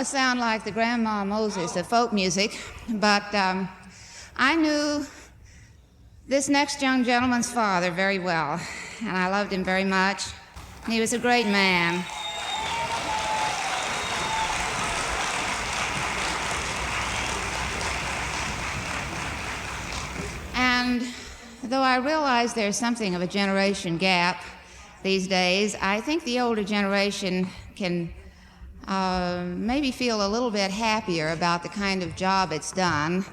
almost sound like the Grandma Moses of folk music, but I knew this next young gentleman's father very well, and I loved him very much. He was a great man. And though I realize there's something of a generation gap these days, I think the older generation can maybe feel a little bit happier about the kind of job it's done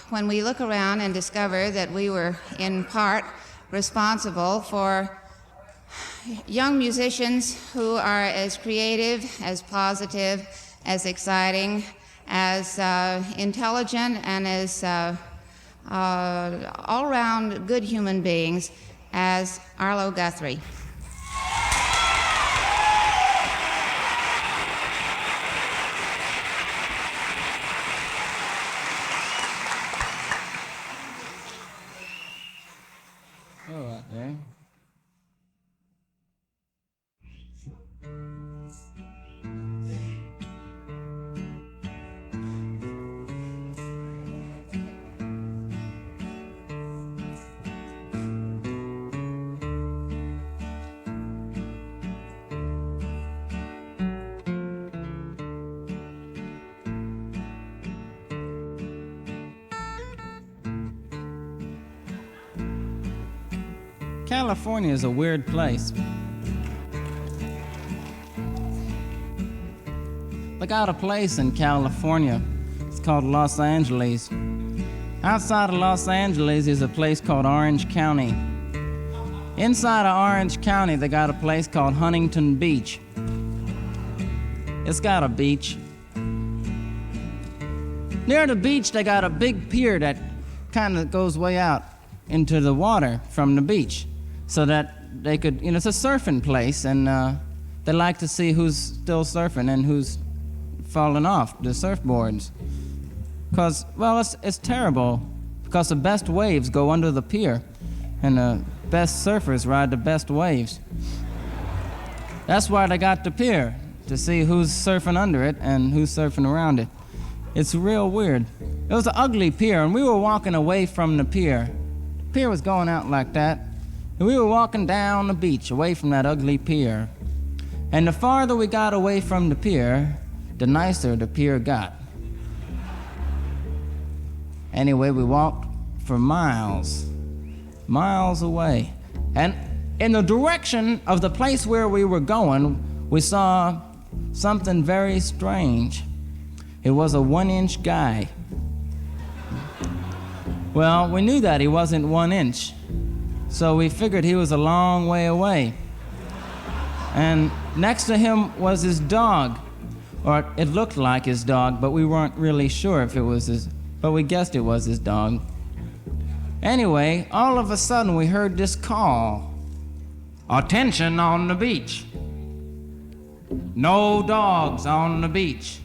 when we look around and discover that we were in part responsible for young musicians who are as creative, as positive, as exciting, as intelligent, and as all-round good human beings as Arlo Guthrie. Oh, okay. California is a weird place. They got a place in California. It's called Los Angeles. Outside of Los Angeles is a place called Orange County. Inside of Orange County, they got a place called Huntington Beach. It's got a beach. Near the beach, they got a big pier that kind of goes way out into the water from the beach, so that they could, it's a surfing place, and they like to see who's still surfing and who's falling off the surfboards. Because, well, it's terrible, because the best waves go under the pier, and the best surfers ride the best waves. That's why they got the pier, to see who's surfing under it and who's surfing around it. It's real weird. It was an ugly pier, and we were walking away from the pier. The pier was going out like that, and we were walking down the beach away from that ugly pier. And the farther we got away from the pier, the nicer the pier got. Anyway, we walked for miles away. And in the direction of the place where we were going, we saw something very strange. It was a 1-inch guy. Well, we knew that he wasn't 1 inch, so we figured he was a long way away. And next to him was his dog, or it looked like his dog, but we weren't really sure if it was his, but we guessed it was his dog. Anyway, all of a sudden we heard this call. Attention on the beach. No dogs on the beach.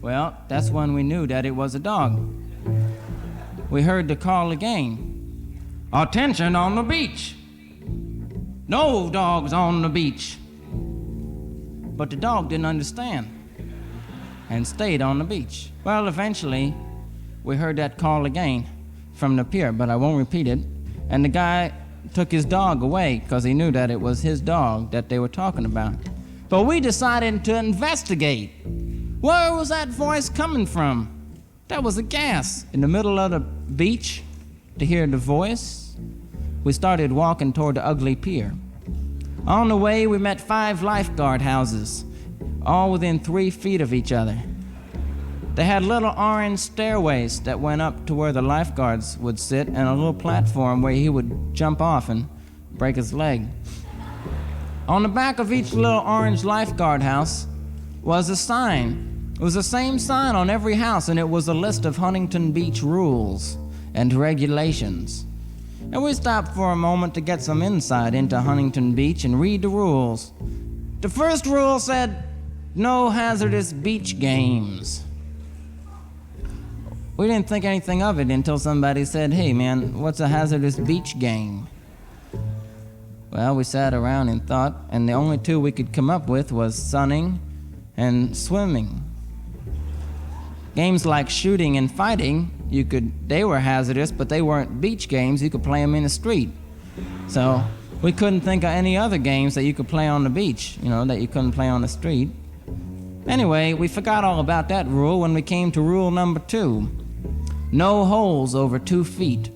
Well, that's when we knew that it was a dog. We heard the call again. Attention on the beach. No dogs on the beach. But the dog didn't understand and stayed on the beach. Well, eventually, we heard that call again from the pier, but I won't repeat it. And the guy took his dog away because he knew that it was his dog that they were talking about. But we decided to investigate. Where was that voice coming from? That was a gas in the middle of the beach. To hear the voice, we started walking toward the ugly pier. On the way, we met 5 lifeguard houses, all within 3 feet of each other. They had little orange stairways that went up to where the lifeguards would sit, and a little platform where he would jump off and break his leg. On the back of each little orange lifeguard house was a sign. It was the same sign on every house, and it was a list of Huntington Beach rules and regulations. And we stopped for a moment to get some insight into Huntington Beach and read the rules. The first rule said, no hazardous beach games. We didn't think anything of it until somebody said, hey man, what's a hazardous beach game? Well, we sat around and thought, and the only 2 we could come up with was sunning and swimming. Games like shooting and fighting, they were hazardous, but they weren't beach games. You could play them in the street. So we couldn't think of any other games that you could play on the beach, that you couldn't play on the street. Anyway, we forgot all about that rule when we came to rule number 2. No holes over 2 feet.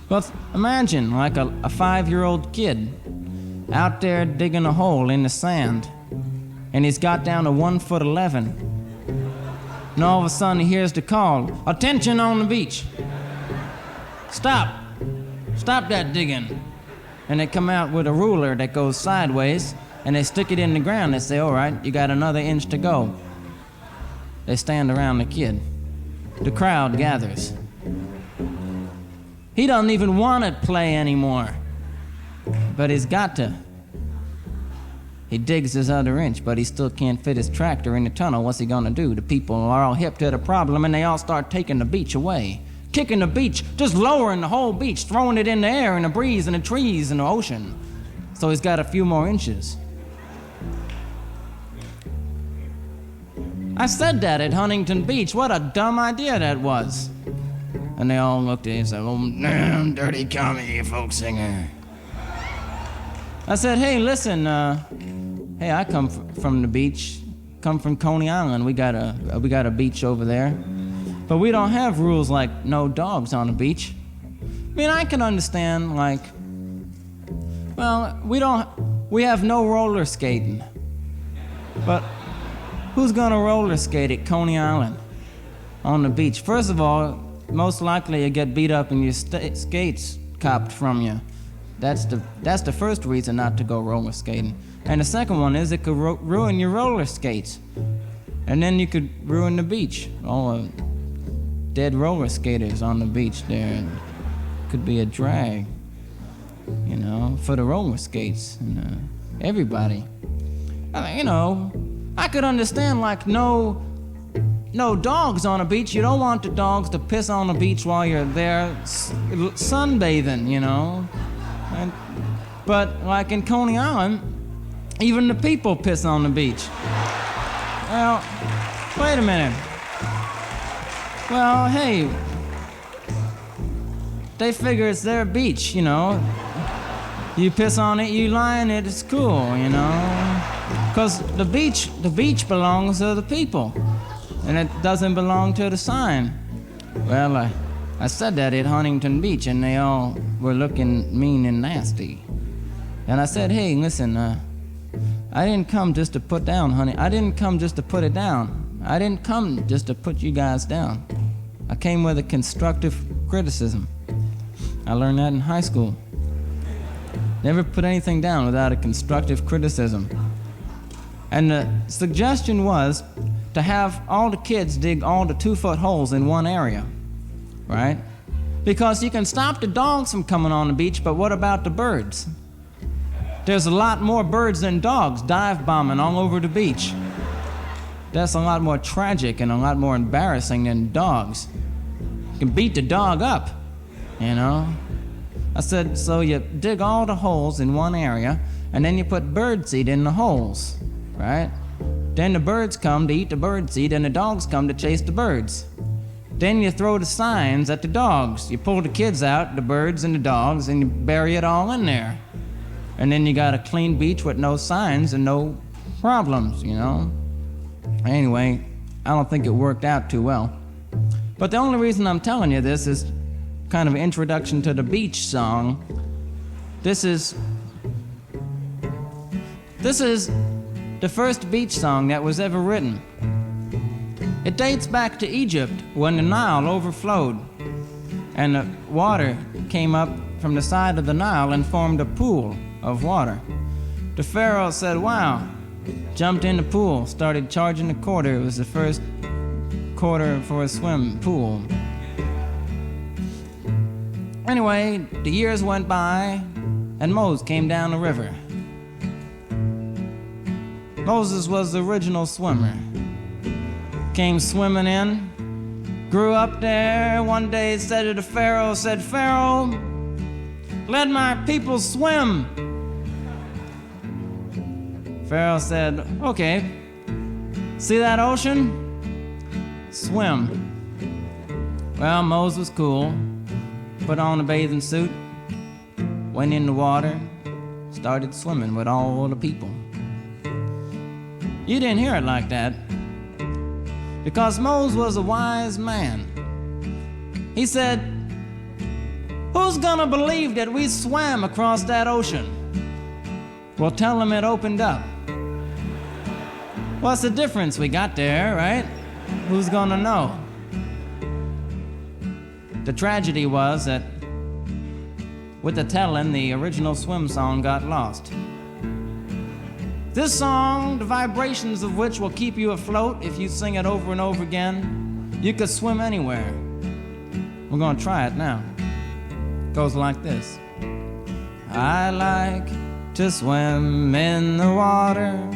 Well, imagine like a 5-year-old kid out there digging a hole in the sand, and he's got down to 1'11". And all of a sudden he hears the call, "Attention on the beach. Stop that digging." And they come out with a ruler that goes sideways, and they stick it in the ground. They say, "All right, you got another inch to go." They stand around the kid. The crowd gathers. He doesn't even want to play anymore, but he's got to. He digs his other inch, but he still can't fit his tractor in the tunnel. What's he gonna do? The people are all hip to the problem, and they all start taking the beach away. Kicking the beach, just lowering the whole beach, throwing it in the air, in the breeze, in the trees, in the ocean. So he's got a few more inches. I said that at Huntington Beach. What a dumb idea that was. And they all looked at him and said, "Oh, damn, dirty commie, folk singer." I said, "Hey, listen, hey, I come from the beach, come from Coney Island. We got a beach over there, but we don't have rules like no dogs on the beach." I mean, I can understand, like, well, we have no roller skating, but who's gonna roller skate at Coney Island on the beach? First of all, most likely you get beat up and your skates copped from you. That's the first reason not to go roller skating. And the second one is it could ruin your roller skates. And then you could ruin the beach. All the dead roller skaters on the beach there. Could be a drag, for the roller skates and everybody. I could understand, like, no dogs on a beach. You don't want the dogs to piss on the beach while you're there sunbathing, But like in Coney Island, even the people piss on the beach. Well, wait a minute. Well, hey, they figure it's their beach, You piss on it, you lie in it, it's cool, Because the beach belongs to the people, and it doesn't belong to the sign. Well, I said that at Huntington Beach, and they all were looking mean and nasty. And I said, "Hey, listen, I didn't come just to put down, honey. I didn't come just to put it down. I didn't come just to put you guys down. I came with a constructive criticism. I learned that in high school. Never put anything down without a constructive criticism. And the suggestion was to have all the kids dig all the 2-foot holes in one area, right? Because you can stop the dogs from coming on the beach, but what about the birds? There's a lot more birds than dogs dive bombing all over the beach. That's a lot more tragic and a lot more embarrassing than dogs. You can beat the dog up, I said, so you dig all the holes in one area, and then you put birdseed in the holes, right? Then the birds come to eat the birdseed, and the dogs come to chase the birds. Then you throw the signs at the dogs. You pull the kids out, the birds and the dogs, and you bury it all in there. And then you got a clean beach with no signs and no problems, Anyway, I don't think it worked out too well. But the only reason I'm telling you this is kind of an introduction to the beach song. This is the first beach song that was ever written. It dates back to Egypt when the Nile overflowed and the water came up from the side of the Nile and formed a pool of water. The Pharaoh said, "Wow," jumped in the pool, started charging a quarter. It was the first quarter for a swim pool. Anyway, the years went by, and Moses came down the river. Moses was the original swimmer. Came swimming in, grew up there. One day said to the Pharaoh, "Pharaoh, let my people swim." Pharaoh said, okay, see that ocean? Swim. Well, Moses was cool, put on a bathing suit, went in the water, started swimming with all the people. You didn't hear it like that, because Moses was a wise man. He said, who's gonna believe that we swam across that ocean? Well, tell them it opened up. What's the difference? We got there, right? Who's gonna know? The tragedy was that with the telling, the original swim song got lost. This song, the vibrations of which will keep you afloat if you sing it over and over again, you could swim anywhere. We're gonna try it now. It goes like this. I like to swim in the water.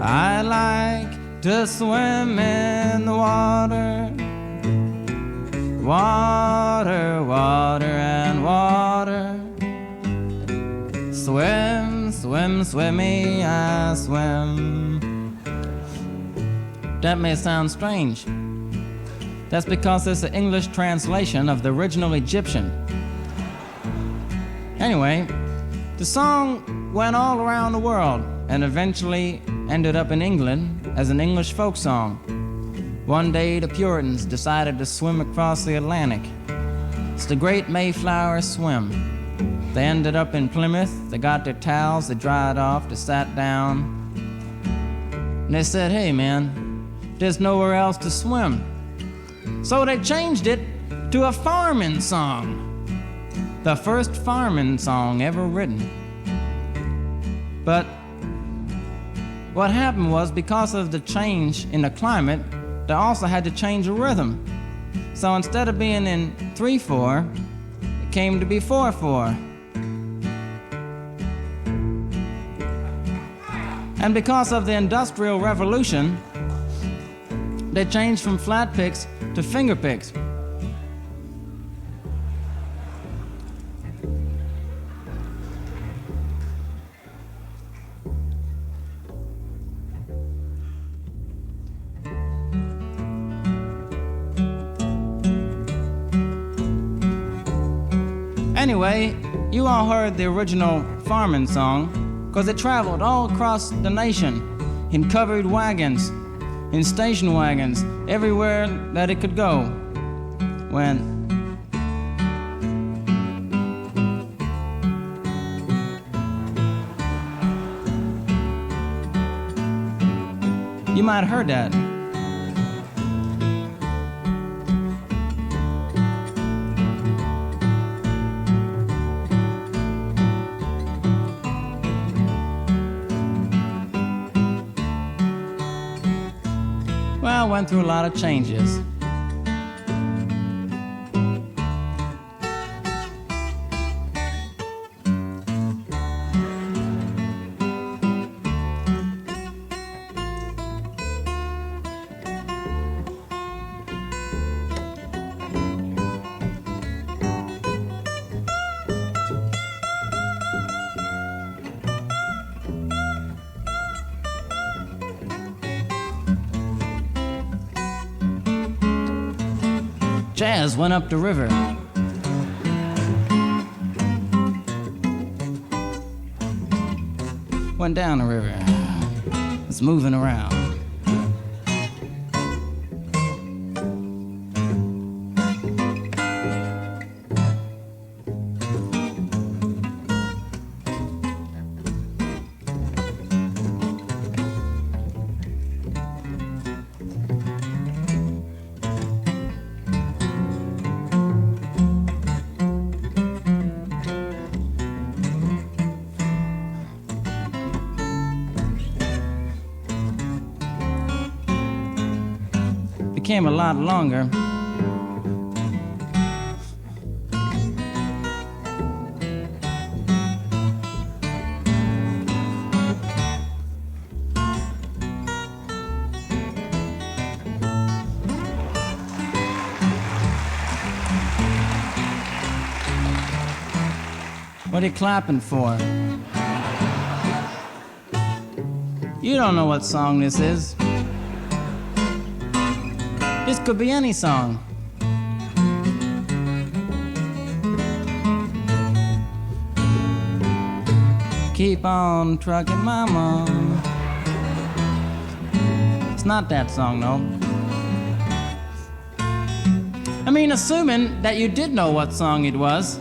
I like to swim in the water. Water, water, and water. Swim, swim, swimmy, I swim. That may sound strange. That's because it's an English translation of the original Egyptian. Anyway, the song went all around the world and eventually ended up in England as an English folk song. One day, the Puritans decided to swim across the Atlantic. It's the Great Mayflower Swim. They ended up in Plymouth. They got their towels, they dried off, they sat down. And they said, hey man, there's nowhere else to swim. So they changed it to a farming song. The first farming song ever written. But what happened was, because of the change in the climate, they also had to change the rhythm. So instead of being in 3/4, it came to be 4/4. And because of the Industrial Revolution, they changed from flat picks to finger picks. Anyway, you all heard the original farming song, because it traveled all across the nation in covered wagons, in station wagons, everywhere that it could go. When you might have heard that. Well, went through a lot of changes. Jazz went up the river. Went down the river. It's moving around. Became a lot longer. What are you clapping for? You don't know what song this is. This could be any song. Keep on trucking, mama. It's not that song, though. I mean, assuming that you did know what song it was,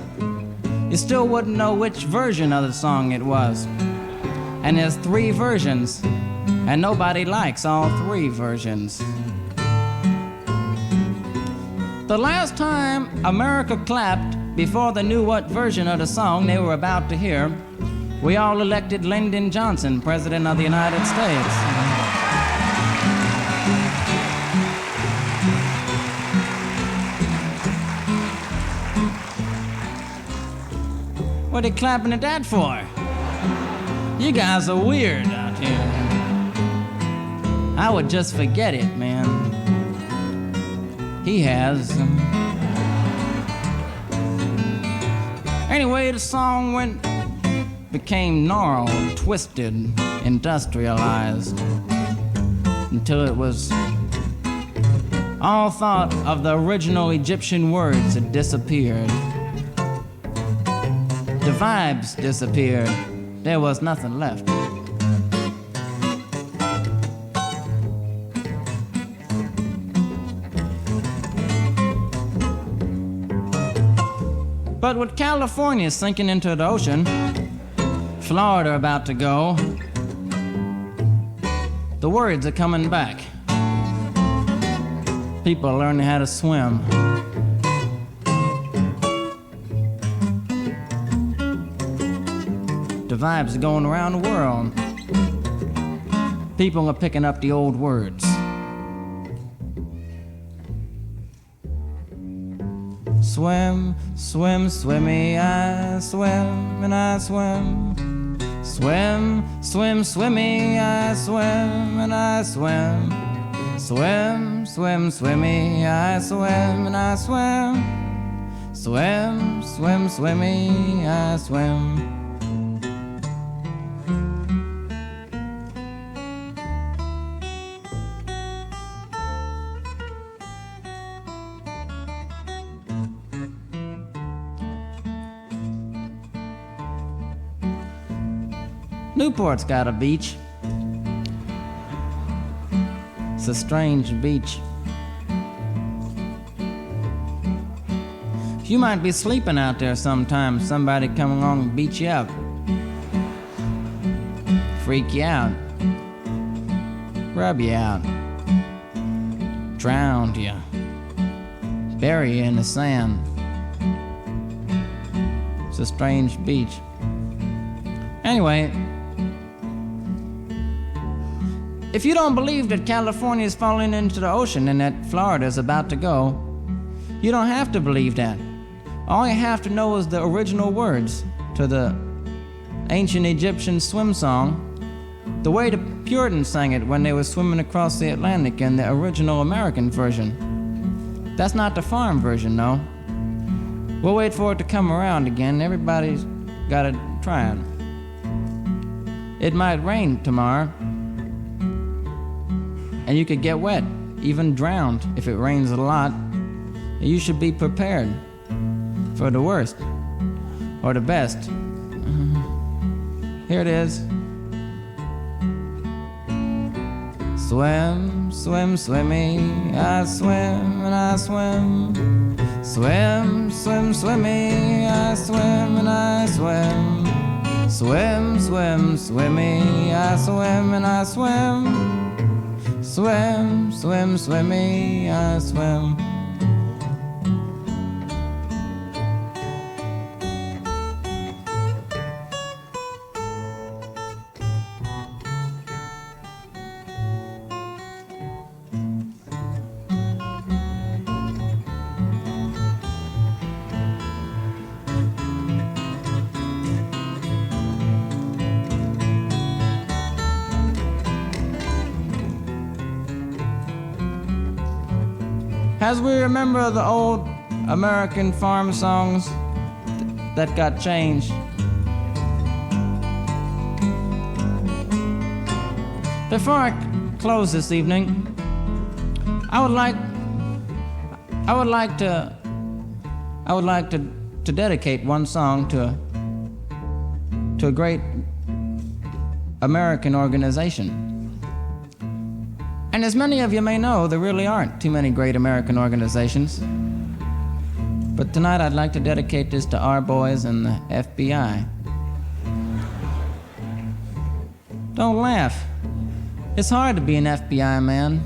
you still wouldn't know which version of the song it was. And there's 3 versions, and nobody likes all 3 versions. The last time America clapped before they knew what version of the song they were about to hear, we all elected Lyndon Johnson President of the United States. What are you clapping at that for? You guys are weird out here. I would just forget it, man. He has. Anyway, the song became gnarled, twisted, industrialized, until it was all thought of the original Egyptian words had disappeared. The vibes disappeared. There was nothing left. But with California sinking into the ocean, Florida about to go, the words are coming back. People are learning how to swim. The vibes are going around the world. People are picking up the old words. Swim, swim, swimmy, I swim and I swim. Swim, swim, swimmy, I swim and I swim. Swim, swim, swimmy, I swim and I swim. Swim, swim, swimmy, I swim. Newport's got a beach. It's a strange beach. You might be sleeping out there sometime. Somebody come along and beat you up, freak you out, rub you out, drown you, bury you in the sand. It's a strange beach. Anyway, if you don't believe that California is falling into the ocean and that Florida is about to go, you don't have to believe that. All you have to know is the original words to the ancient Egyptian swim song, the way the Puritans sang it when they were swimming across the Atlantic in the original American version. That's not the farm version, though. We'll wait for it to come around again. Everybody's got to try it. It might rain tomorrow, and you could get wet, even drowned if it rains a lot. You should be prepared for the worst or the best. Here it is. Swim, swim, swimmy, I swim and I swim. Swim, swim, swimmy, I swim and I swim. Swim, swim, swimmy, I swim and I swim. Swim, swim, swimmy, I swim. As we remember the old American farm songs that got changed, Before I close this evening, I would like to dedicate one song to a great American organization. And as many of you may know, there really aren't too many great American organizations. But tonight I'd like to dedicate this to our boys in the FBI. Don't laugh. It's hard to be an FBI man.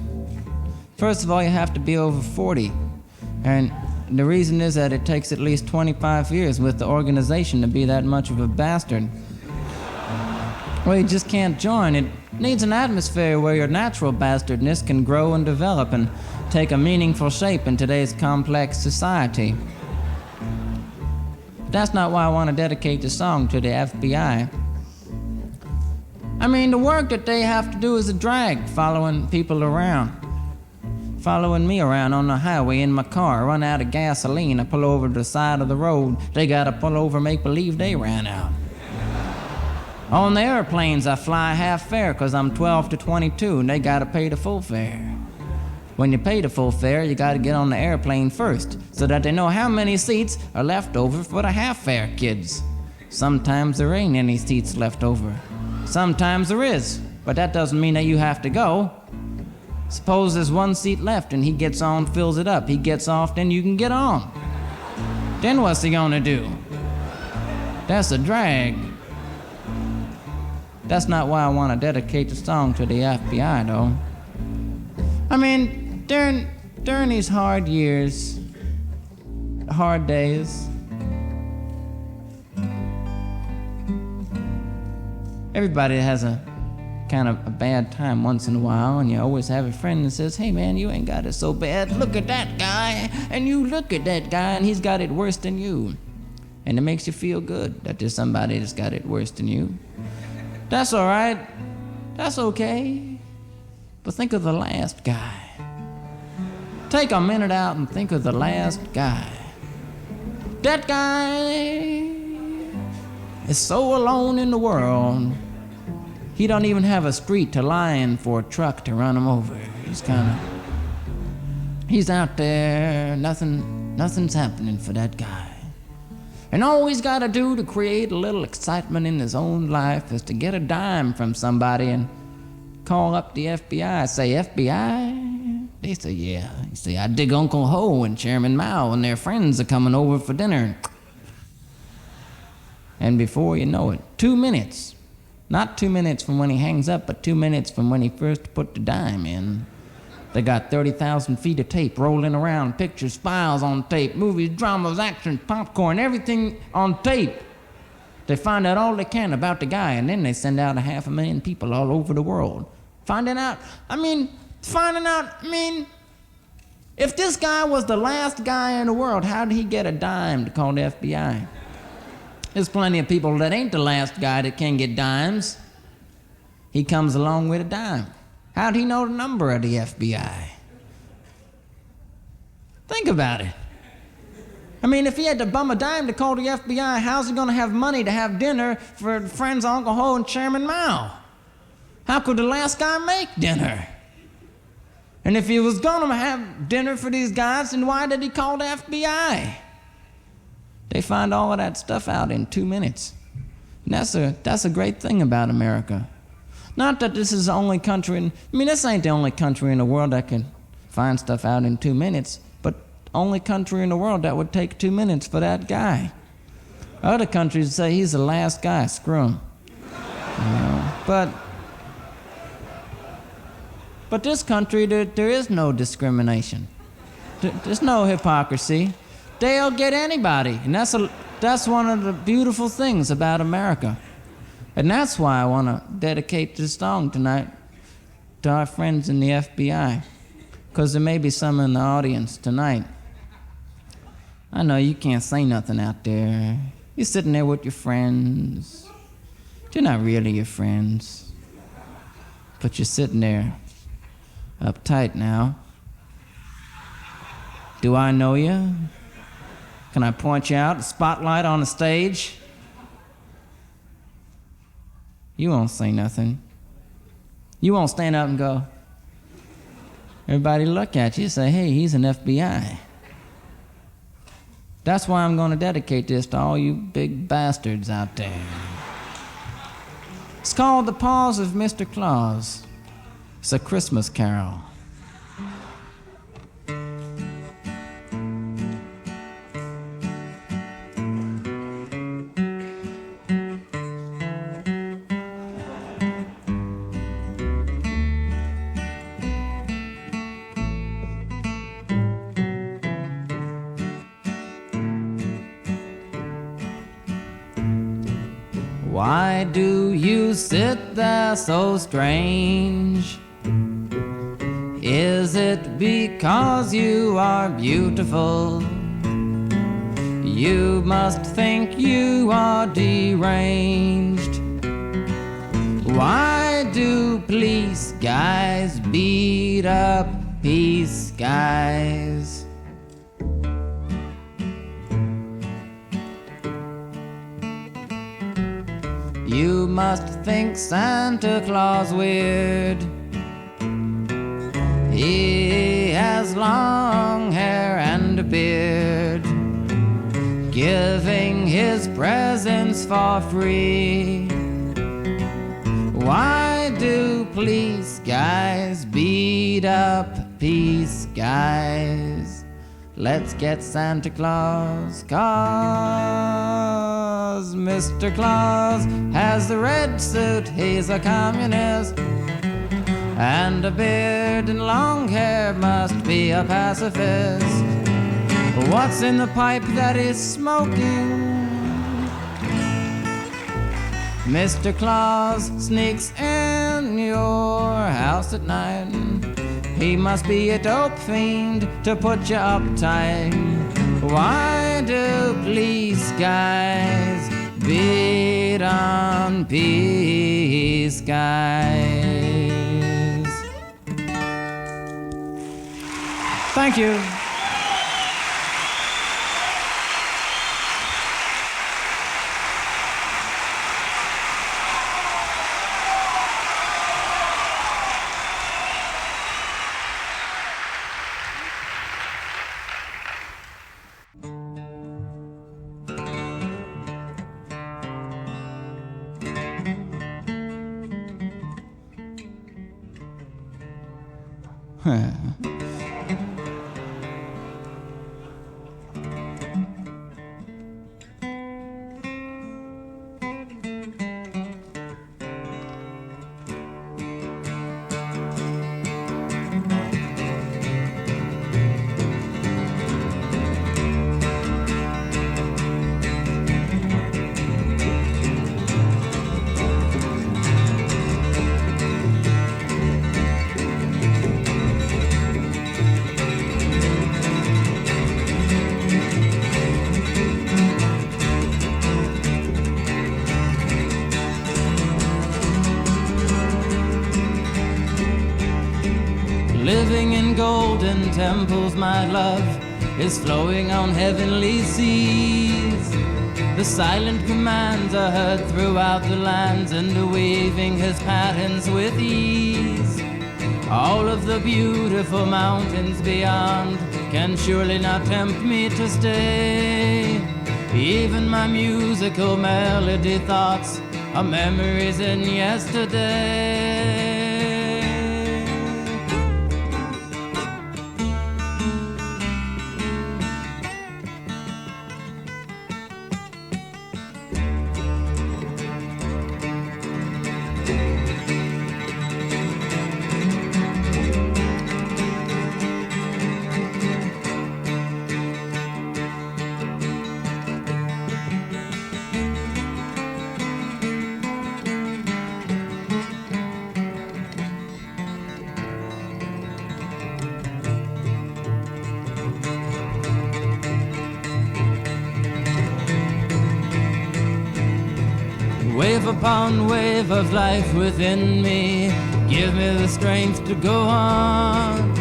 First of all, you have to be over 40. And the reason is that it takes at least 25 years with the organization to be that much of a bastard. Well, you just can't join. It needs an atmosphere where your natural bastardness can grow and develop and take a meaningful shape in today's complex society. But that's not why I want to dedicate the song to the FBI. I mean, the work that they have to do is a drag, following people around. Following me around on the highway in my car, run out of gasoline, I pull over to the side of the road. They gotta pull over, make believe they ran out. On the airplanes, I fly half fare because I'm 12 to 22 and they gotta pay the full fare. When you pay the full fare, you gotta get on the airplane first so that they know how many seats are left over for the half fare kids. Sometimes there ain't any seats left over. Sometimes there is, but that doesn't mean that you have to go. Suppose there's one seat left and he gets on, fills it up. He gets off, then you can get on. Then what's he gonna do? That's a drag. That's not why I want to dedicate the song to the FBI, though. I mean, during these hard years, hard days, everybody has a kind of a bad time once in a while, and you always have a friend that says, hey man, you ain't got it so bad. Look at that guy, and you look at that guy, and he's got it worse than you. And it makes you feel good that there's somebody that's got it worse than you. That's all right. That's okay. But think of the last guy. Take a minute out and think of the last guy. That guy is so alone in the world. He don't even have a street to lie in for a truck to run him over. He's out there, nothing's happening for that guy. And all he's got to do to create a little excitement in his own life is to get a dime from somebody and call up the FBI. Say, FBI? They say, yeah. You say, I dig Uncle Ho and Chairman Mao and their friends are coming over for dinner. And before you know it, 2 minutes. Not 2 minutes from when he hangs up, but 2 minutes from when he first put the dime in. They got 30,000 feet of tape rolling around, pictures, files on tape, movies, dramas, action, popcorn, everything on tape. They find out all they can about the guy, and then they send out 500,000 people all over the world. Finding out, if this guy was the last guy in the world, how did he get a dime to call the FBI? There's plenty of people that ain't the last guy that can get dimes. He comes along with a dime. How'd he know the number of the FBI? Think about it. I mean, if he had to bum a dime to call the FBI, how's he going to have money to have dinner for friends Uncle Ho and Chairman Mao? How could the last guy make dinner? And if he was going to have dinner for these guys, then why did he call the FBI? They find all of that stuff out in 2 minutes. And that's a great thing about America. Not that this is the only country this ain't the only country in the world that can find stuff out in 2 minutes, but only country in the world that would take 2 minutes for that guy. Other countries say he's the last guy, screw him. But this country, there is no discrimination. There's no hypocrisy. They'll get anybody, and that's one of the beautiful things about America. And that's why I want to dedicate this song tonight to our friends in the FBI, because there may be some in the audience tonight. I know you can't say nothing out there. You're sitting there with your friends. You're not really your friends, but you're sitting there uptight now. Do I know you? Can I point you out? The spotlight on the stage? You won't say nothing. You won't stand up and go. Everybody look at you and say, hey, he's an FBI. That's why I'm going to dedicate this to all you big bastards out there. It's called The Paws of Mr. Claus. It's a Christmas carol. Why do you sit there so strange? Is it because you are beautiful? You must think you are deranged. Why do police guys beat up peace guys? You must think Santa Claus weird. He has long hair and a beard, giving his presents for free. Why do police guys beat up peace guys? Let's get Santa Claus, 'cause Mr. Claus has the red suit, he's a communist, and a beard and long hair must be a pacifist. What's in the pipe that he's smoking? Mr. Claus sneaks in your house at night. He must be a dope fiend to put you uptight. Why do police guys beat on peace guys? Thank you. Living in golden temples, my love is flowing on heavenly seas. The silent commands are heard throughout the lands, and weaving his patterns with ease. All of the beautiful mountains beyond can surely not tempt me to stay. Even my musical melody thoughts are memories in yesterday. Wave upon wave of life within me, give me the strength to go on.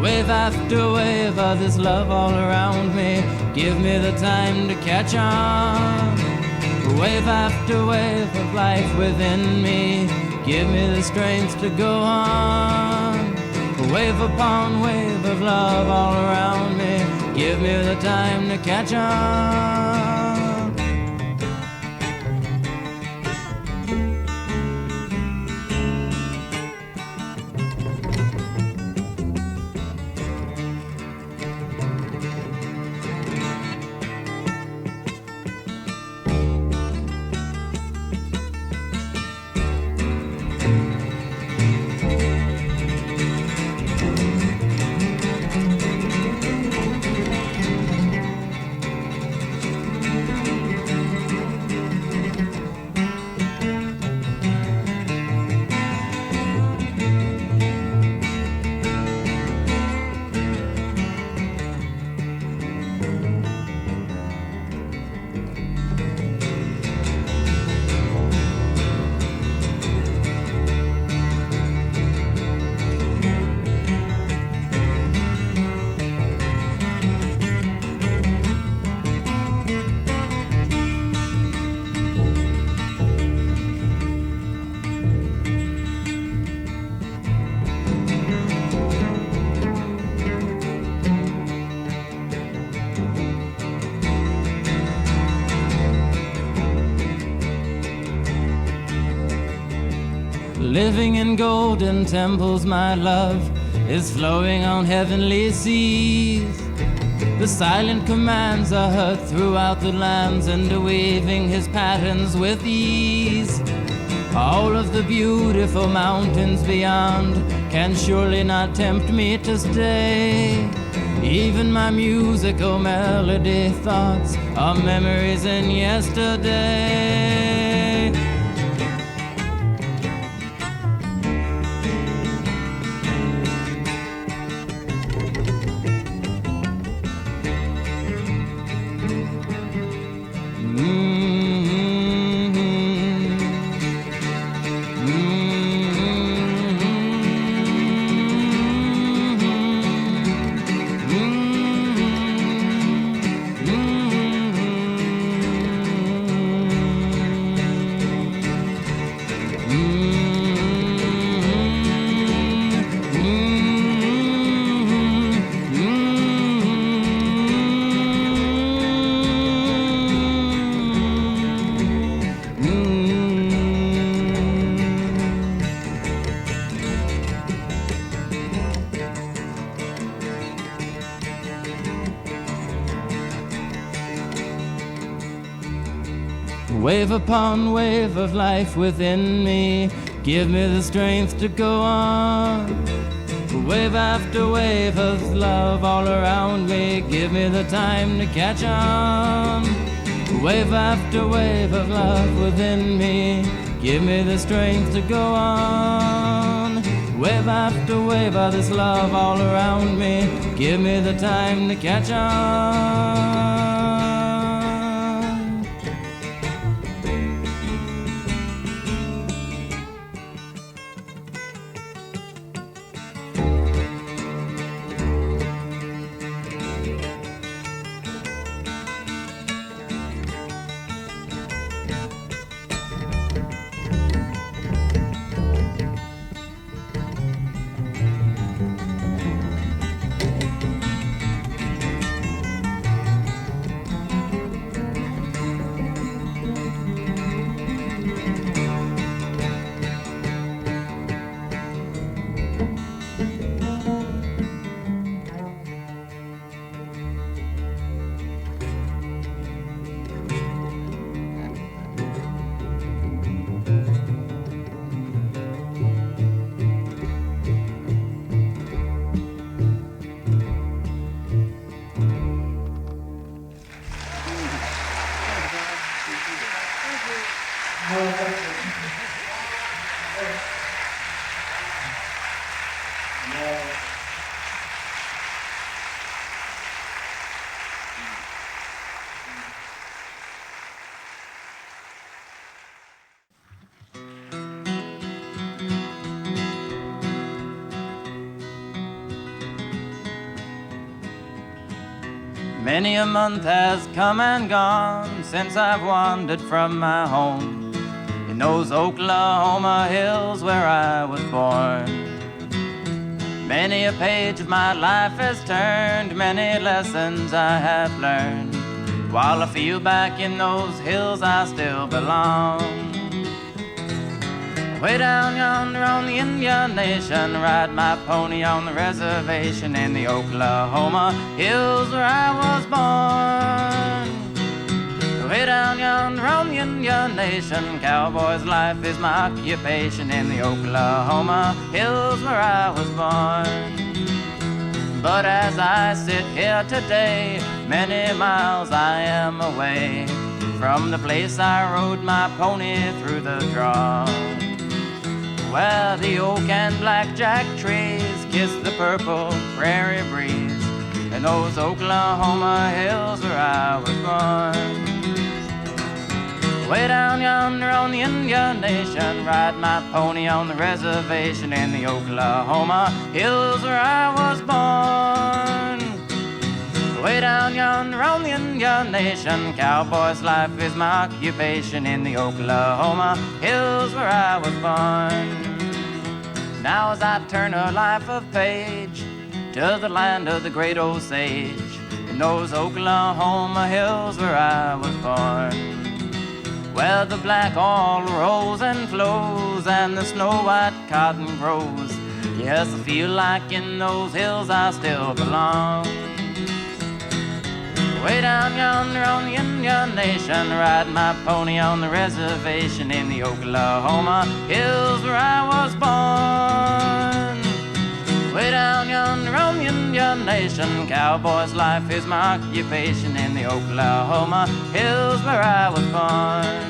Wave after wave of this love all around me, give me the time to catch on. Wave after wave of life within me, give me the strength to go on. Wave upon wave of love all around me, give me the time to catch on. Living in golden temples, my love is flowing on heavenly seas. The silent commands are heard throughout the lands, and weaving his patterns with ease. All of the beautiful mountains beyond can surely not tempt me to stay. Even my musical melody thoughts are memories in yesterday. Wave upon wave of life within me, give me the strength to go on. Wave after wave of love all around me, give me the time to catch on. Wave after wave of love within me, give me the strength to go on. Wave after wave of this love all around me, give me the time to catch on. Many a month has come and gone since I've wandered from my home in those Oklahoma hills where I was born. Many a page of my life has turned, many lessons I have learned. While I feel back in those hills, I still belong. Way down yonder on the Indian Nation, ride my pony on the reservation in the Oklahoma hills where I was born. Way down yonder on the Indian Nation, cowboy's life is my occupation in the Oklahoma hills where I was born. But as I sit here today, many miles I am away from the place I rode my pony through the draw, where the oak and blackjack trees kiss the purple prairie breeze in those Oklahoma hills where I was born. Way down yonder on the Indian Nation, ride my pony on the reservation in the Oklahoma hills where I was born. Way down yonder on the Indian Nation, cowboy's life is my occupation in the Oklahoma hills where I was born. Now as I turn a life of page to the land of the great Osage, in those Oklahoma hills where I was born, where the black oil rolls and flows and the snow-white cotton grows. Yes, I feel like in those hills I still belong. Way down yonder on the Indian Nation, ride my pony on the reservation in the Oklahoma hills where I was born. Way down yonder on the Indian Nation, cowboy's life is my occupation in the Oklahoma hills where I was born.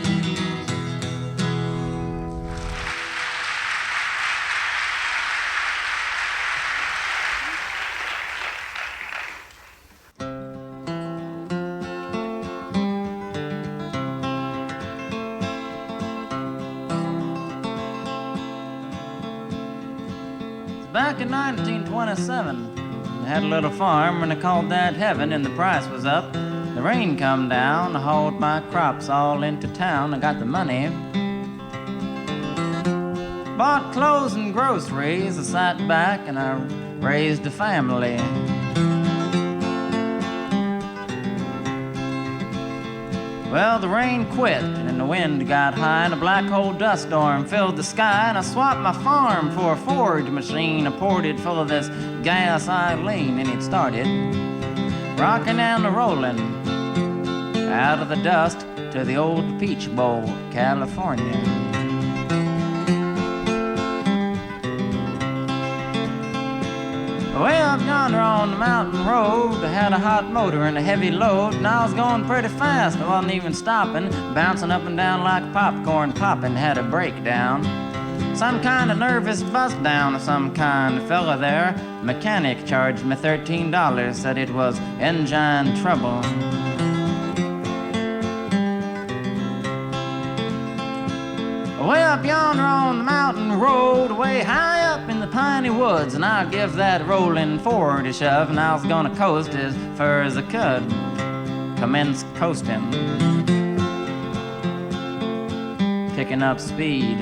Back in 1927, I had a little farm and I called that heaven, and the price was up. The rain come down, I hauled my crops all into town. I got the money, bought clothes and groceries. I sat back and I raised a family. Well, the rain quit and the wind got high and a black hole dust storm filled the sky, and I swapped my farm for a forage machine. I poured it full of this gas Eileen and it started rocking and rolling out of the dust to the old Peach Bowl, California. Way up yonder on the mountain road, I had a hot motor and a heavy load, and I was going pretty fast. I wasn't even stopping, bouncing up and down like popcorn popping. Had a breakdown, some kind of nervous bust down of some kind. A fella there, mechanic, charged me $13, said it was engine trouble. Way up yonder on the mountain road, way high up in the piney woods, and I'll give that rolling forward a shove, and I was gonna coast as far as I could. Commence coasting, picking up speed.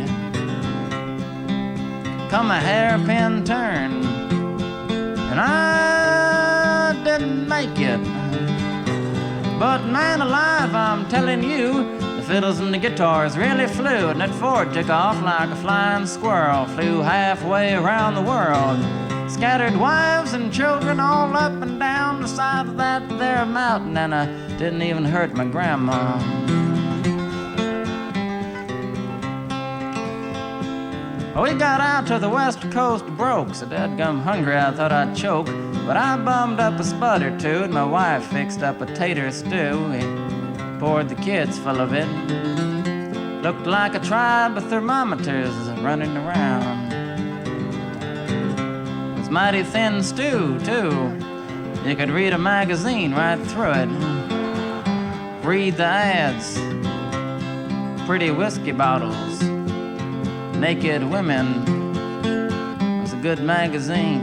Come a hairpin turn, and I didn't make it. But man alive, I'm telling you, the fiddles and the guitars really flew, and that Ford took off like a flying squirrel, flew halfway around the world, scattered wives and children all up and down the side of that there mountain, and I didn't even hurt my grandma. We got out to the west coast broke, so dadgum hungry I thought I'd choke, but I bummed up a spud or two, and my wife fixed up a tater stew. We poured the kids full of it. Looked like a tribe of thermometers running around. It was mighty thin stew, too. You could read a magazine right through it. Read the ads. Pretty whiskey bottles. Naked women. It was a good magazine.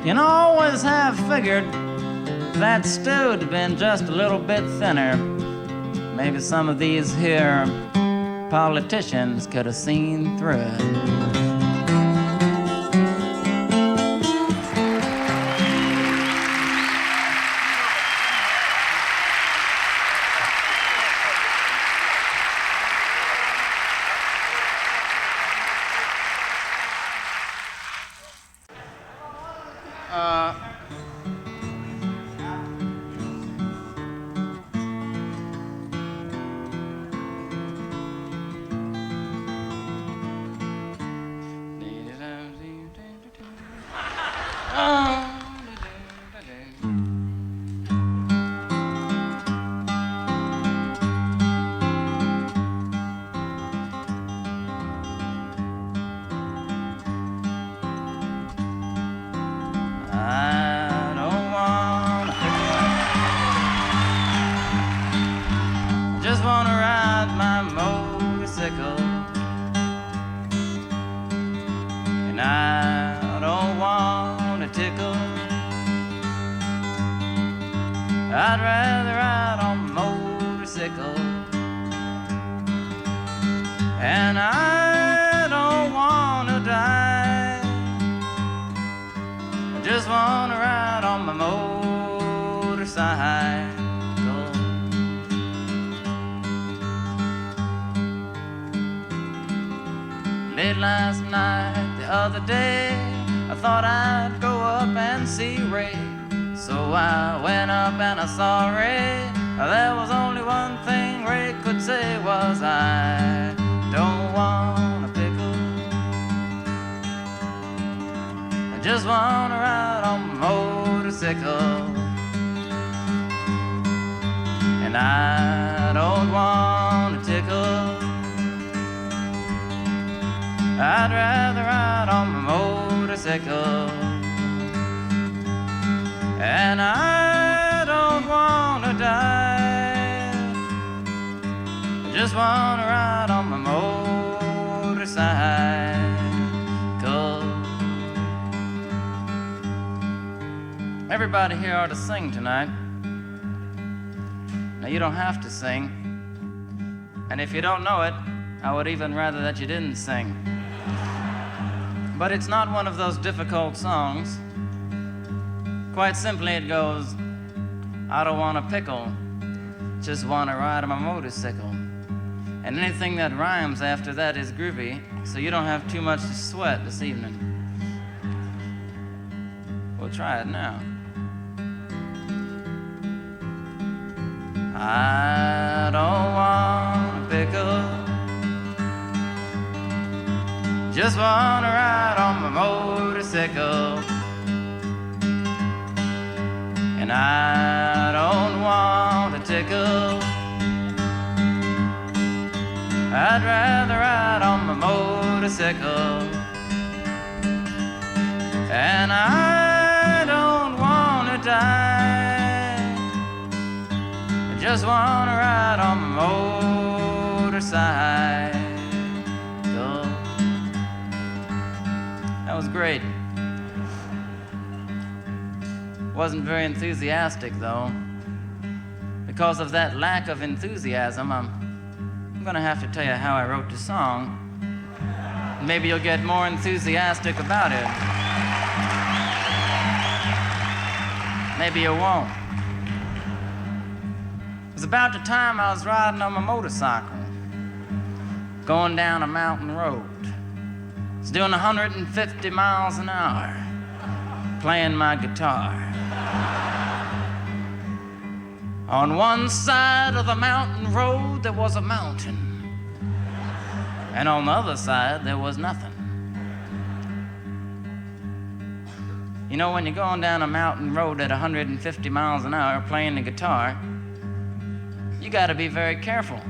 You know, I always have figured that stew'd been just a little bit thinner, maybe some of these here politicians could have seen through it. I'd rather ride on a motorcycle. And I don't wanna die, I just wanna ride on my motorcycle. Late last night, the other day, I thought I'd go up and see Ray. So I went up and I saw Ray. There was only one thing Ray could say was, I don't want a pickle, I just want to ride on my motorcycle. And I don't want a tickle, I'd rather ride on my motorcycle. And I don't want to die, I just want to ride on my motorcycle. Everybody here ought to sing tonight. Now, you don't have to sing. And if you don't know it, I would even rather that you didn't sing. But it's not one of those difficult songs. Quite simply, it goes, I don't want a pickle, just want to ride on my motorcycle. And anything that rhymes after that is groovy, so you don't have too much to sweat this evening. We'll try it now. I don't want a pickle, just want to ride on my motorcycle. And I don't want a tickle, I'd rather ride on my motorcycle. And I don't want to die, I just want to ride on my motorcycle. That was great. Wasn't very enthusiastic, though. Because of that lack of enthusiasm, I'm gonna have to tell you how I wrote the song. Maybe you'll get more enthusiastic about it. Maybe you won't. It was about the time I was riding on my motorcycle, going down a mountain road. I was doing 150 miles an hour, playing my guitar. On one side of the mountain road there was a mountain, and on the other side there was nothing. You know, when you're going down a mountain road at 150 miles an hour playing the guitar, you gotta be very careful,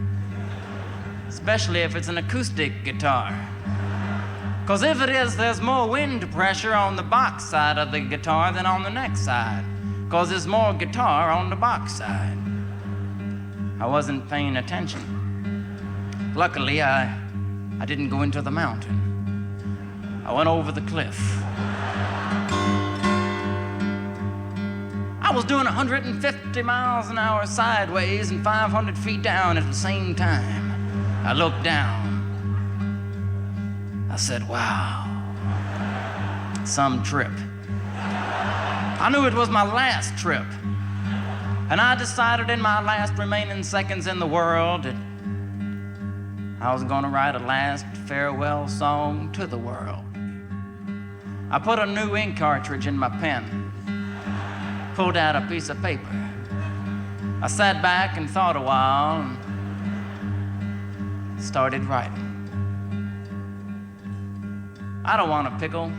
especially if it's an acoustic guitar. Because if it is, there's more wind pressure on the box side of the guitar than on the neck side, because there's more guitar on the box side. I wasn't paying attention. Luckily, I didn't go into the mountain. I went over the cliff. I was doing 150 miles an hour sideways and 500 feet down at the same time. I looked down. I said, wow, some trip. I knew it was my last trip. And I decided in my last remaining seconds in the world that I was going to write a last farewell song to the world. I put a new ink cartridge in my pen, pulled out a piece of paper. I sat back and thought a while and started writing. I don't want a pickle,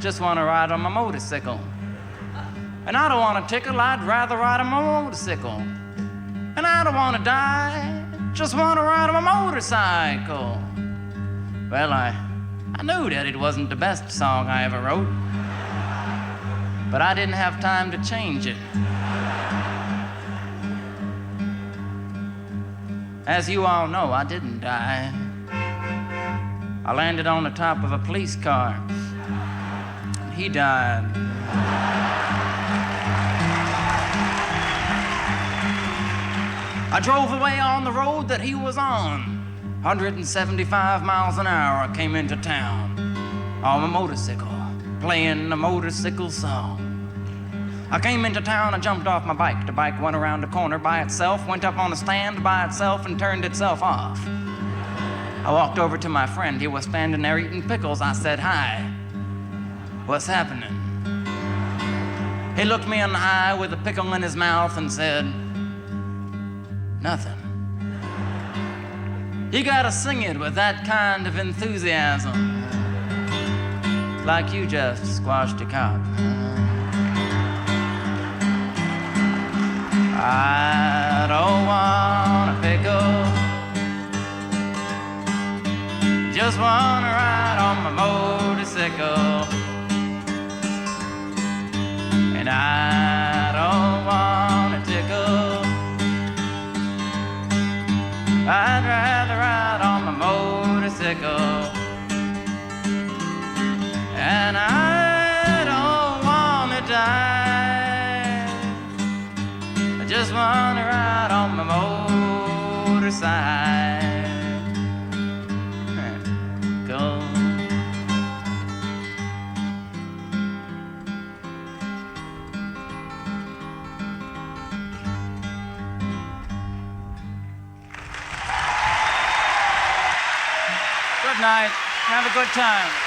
just want to ride on my motorcycle. And I don't want a tickle, I'd rather ride on my motorcycle. And I don't want to die, just want to ride on my motorcycle. Well, I knew that it wasn't the best song I ever wrote, but I didn't have time to change it. As you all know, I didn't die. I landed on the top of a police car. He died. I drove away on the road that he was on. 175 miles an hour I came into town on my motorcycle, playing a motorcycle song. I came into town, I jumped off my bike. The bike went around the corner by itself, went up on a stand by itself, and turned itself off. I walked over to my friend. He was standing there eating pickles. I said, hi, what's happening? He looked me in the eye with a pickle in his mouth and said, nothing. You gotta sing it with that kind of enthusiasm, like you just squashed a cop. I don't want a pickle, just wanna ride on my motorcycle. And I don't want a tickle, I'd rather ride on my motorcycle. And I don't wanna die, I just wanna ride on my motorcycle. Good night. Have a good time.